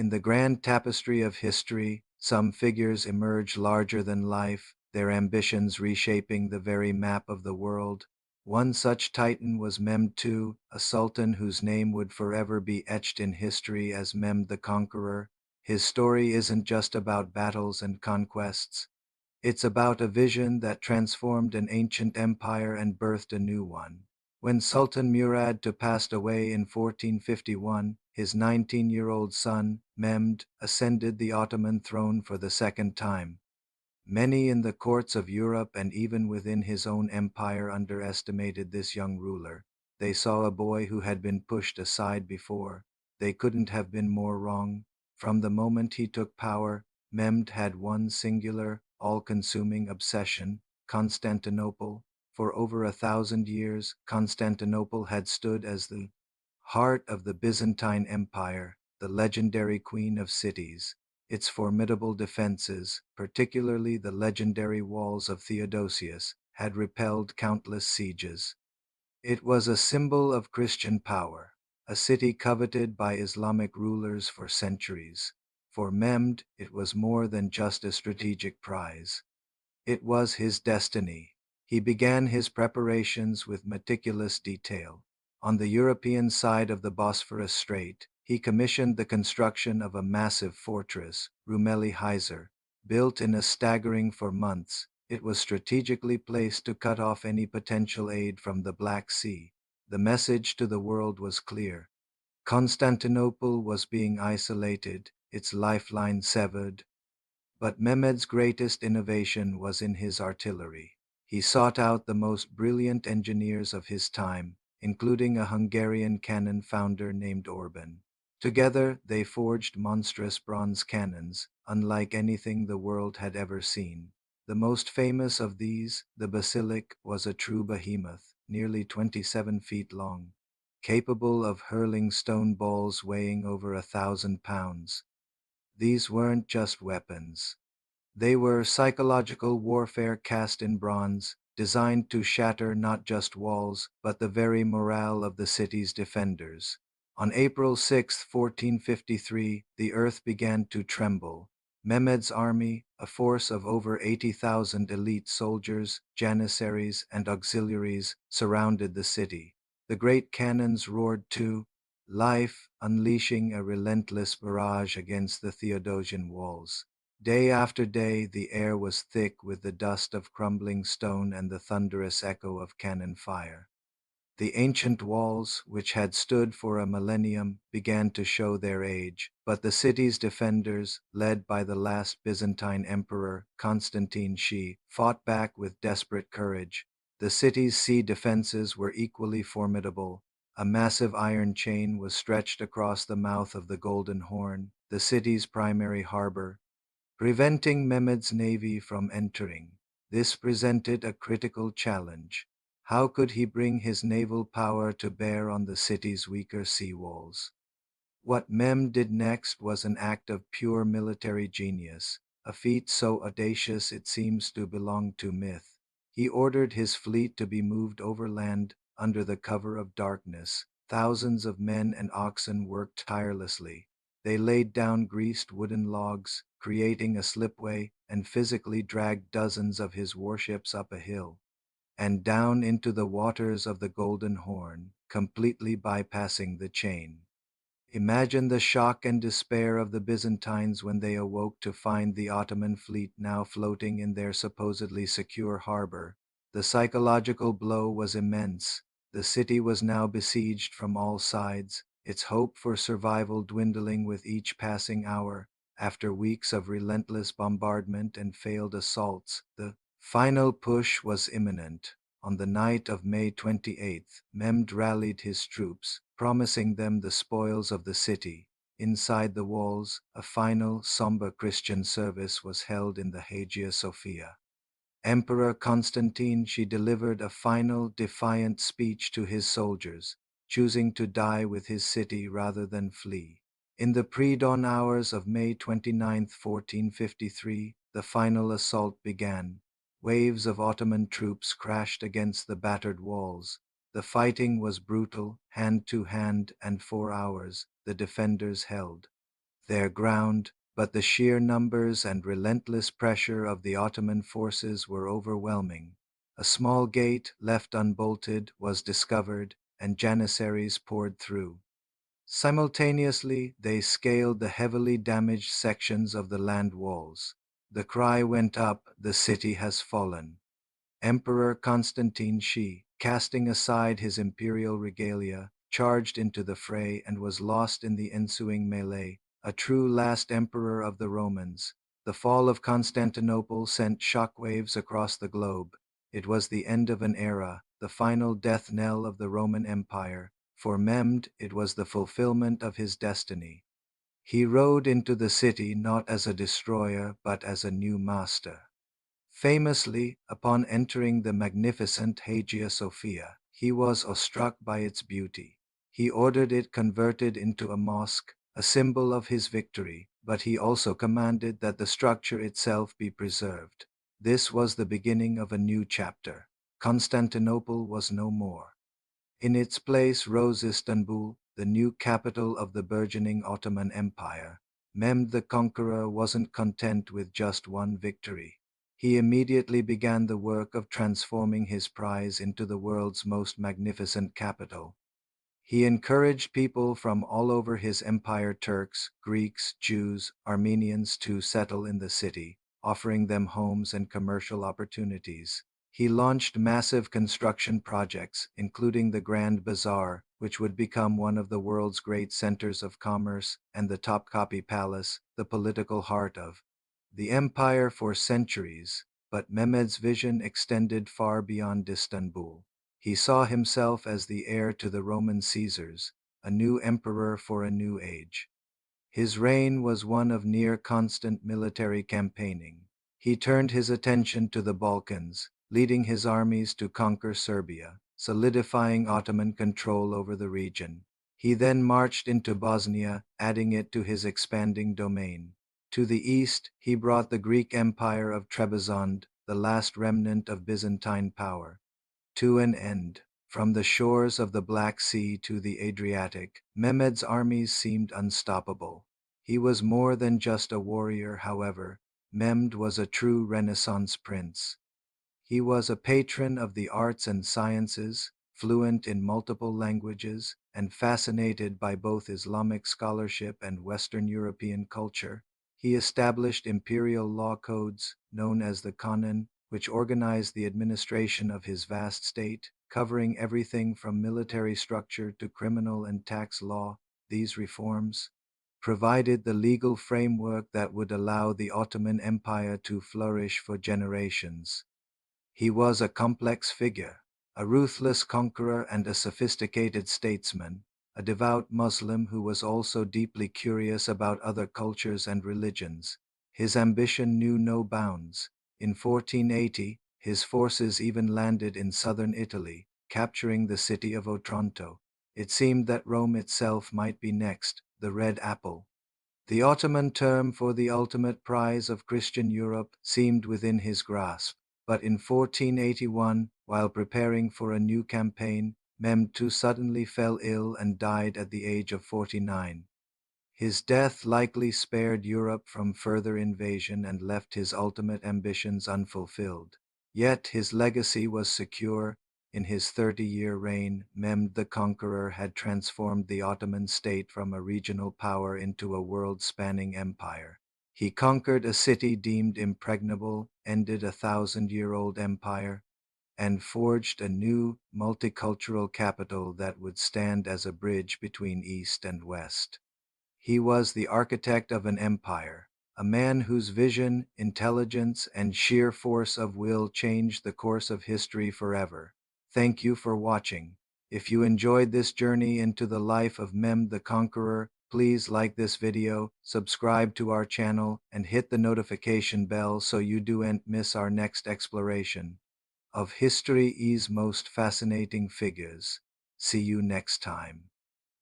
In the grand tapestry of history, some figures emerge larger than life, their ambitions reshaping the very map of the world. One such titan was Mehmed II, a sultan whose name would forever be etched in history as Mehmed the Conqueror. His story isn't just about battles and conquests. It's about a vision that transformed an ancient empire and birthed a new one. When Sultan Murad II passed away in 1451, his 19-year-old son, Mehmed, ascended the Ottoman throne for the second time. Many in the courts of Europe and even within his own empire underestimated this young ruler. They saw a boy who had been pushed aside before. They couldn't have been more wrong. From the moment he took power, Mehmed had one singular, all-consuming obsession: Constantinople. For over 1,000 years, Constantinople had stood as the heart of the Byzantine Empire, the legendary queen of cities. Its formidable defenses, particularly the legendary walls of Theodosius, had repelled countless sieges. It was a symbol of Christian power, a city coveted by Islamic rulers for centuries. For Mehmed, it was more than just a strategic prize. It was his destiny. He began his preparations with meticulous detail. On the European side of the Bosphorus Strait, he commissioned the construction of a massive fortress, Rumeli Heiser. Built in a staggering 4 months, it was strategically placed to cut off any potential aid from the Black Sea. The message to the world was clear. Constantinople was being isolated, its lifeline severed. But Mehmed's greatest innovation was in his artillery. He sought out the most brilliant engineers of his time, including a Hungarian cannon founder named Orban. Together, they forged monstrous bronze cannons, unlike anything the world had ever seen. The most famous of these, the Basilic, was a true behemoth, nearly 27 feet long, capable of hurling stone balls weighing over 1,000 pounds. These weren't just weapons. They were psychological warfare cast in bronze, designed to shatter not just walls, but the very morale of the city's defenders. On April 6, 1453, the earth began to tremble. Mehmed's army, a force of over 80,000 elite soldiers, janissaries, and auxiliaries, surrounded the city. The great cannons roared to life, unleashing a relentless barrage against the Theodosian walls. Day after day, the air was thick with the dust of crumbling stone and the thunderous echo of cannon fire. The ancient walls, which had stood for a millennium, began to show their age, but the city's defenders, led by the last Byzantine emperor, Constantine She, fought back with desperate courage. The city's sea defenses were equally formidable. A massive iron chain was stretched across the mouth of the Golden Horn, the city's primary harbor, preventing Mehmed's navy from entering. This presented a critical challenge. How could he bring his naval power to bear on the city's weaker sea walls? What Mehmed did next was an act of pure military genius, a feat so audacious it seems to belong to myth. He ordered his fleet to be moved overland under the cover of darkness. Thousands of men and oxen worked tirelessly. They laid down greased wooden logs, creating a slipway, and physically dragged dozens of his warships up a hill and down into the waters of the Golden Horn, completely bypassing the chain. Imagine the shock and despair of the Byzantines when they awoke to find the Ottoman fleet now floating in their supposedly secure harbor. The psychological blow was immense. The city was now besieged from all sides, its hope for survival dwindling with each passing hour. After weeks of relentless bombardment and failed assaults, the final push was imminent. On the night of May 28th, Mehmed rallied his troops, promising them the spoils of the city. Inside the walls, a final, somber Christian service was held in the Hagia Sophia. Emperor Constantine She delivered a final, defiant speech to his soldiers, choosing to die with his city rather than flee. In the pre-dawn hours of May 29, 1453, the final assault began. Waves of Ottoman troops crashed against the battered walls. The fighting was brutal, hand to hand, and for hours the defenders held. their ground, but the sheer numbers and relentless pressure of the Ottoman forces were overwhelming. A small gate, left unbolted, was discovered, and janissaries poured through. Simultaneously, they scaled the heavily damaged sections of the land walls. The cry went up, "The city has fallen." Emperor Constantine Shi, casting aside his imperial regalia, charged into the fray and was lost in the ensuing melee, a true last emperor of the Romans. The fall of Constantinople sent shockwaves across the globe. It was the end of an era, the final death knell of the Roman Empire. For Mehmed, it was the fulfillment of his destiny. He rode into the city not as a destroyer, but as a new master. Famously, upon entering the magnificent Hagia Sophia, he was awestruck by its beauty. He ordered it converted into a mosque, a symbol of his victory, but he also commanded that the structure itself be preserved. This was the beginning of a new chapter. Constantinople was no more. In its place rose Istanbul, the new capital of the burgeoning Ottoman Empire. Mehmed the Conqueror wasn't content with just one victory. He immediately began the work of transforming his prize into the world's most magnificent capital. He encouraged people from all over his empire, Turks, Greeks, Jews, Armenians, to settle in the city, offering them homes and commercial opportunities. He launched massive construction projects, including the Grand Bazaar, which would become one of the world's great centers of commerce, and the Topkapi Palace, the political heart of the empire for centuries. But Mehmed's vision extended far beyond Istanbul. He saw himself as the heir to the Roman Caesars, a new emperor for a new age. His reign was one of near constant military campaigning. He turned his attention to the Balkans, leading his armies to conquer Serbia, solidifying Ottoman control over the region. He then marched into Bosnia, adding it to his expanding domain. To the east, he brought the Greek Empire of Trebizond, the last remnant of Byzantine power, to an end. From the shores of the Black Sea to the Adriatic, Mehmed's armies seemed unstoppable. He was more than just a warrior, however. Mehmed was a true Renaissance prince. He was a patron of the arts and sciences, fluent in multiple languages, and fascinated by both Islamic scholarship and Western European culture. He established imperial law codes, known as the Canon, which organized the administration of his vast state, covering everything from military structure to criminal and tax law. These reforms provided the legal framework that would allow the Ottoman Empire to flourish for generations. He was a complex figure, a ruthless conqueror and a sophisticated statesman, a devout Muslim who was also deeply curious about other cultures and religions. His ambition knew no bounds. In 1480, his forces even landed in southern Italy, capturing the city of Otranto. It seemed that Rome itself might be next, the red apple. The Ottoman term for the ultimate prize of Christian Europe seemed within his grasp. But in 1481, while preparing for a new campaign, Mehmed II suddenly fell ill and died at the age of 49. His death likely spared Europe from further invasion and left his ultimate ambitions unfulfilled. Yet his legacy was secure. In his 30-year reign, Mehmed the Conqueror had transformed the Ottoman state from a regional power into a world-spanning empire. He conquered a city deemed impregnable, ended a thousand-year-old empire, and forged a new, multicultural capital that would stand as a bridge between East and West. He was the architect of an empire, a man whose vision, intelligence, and sheer force of will changed the course of history forever. Thank you for watching. If you enjoyed this journey into the life of Mehmed the Conqueror, please like this video, subscribe to our channel, and hit the notification bell so you don't miss our next exploration of history's most fascinating figures. See you next time.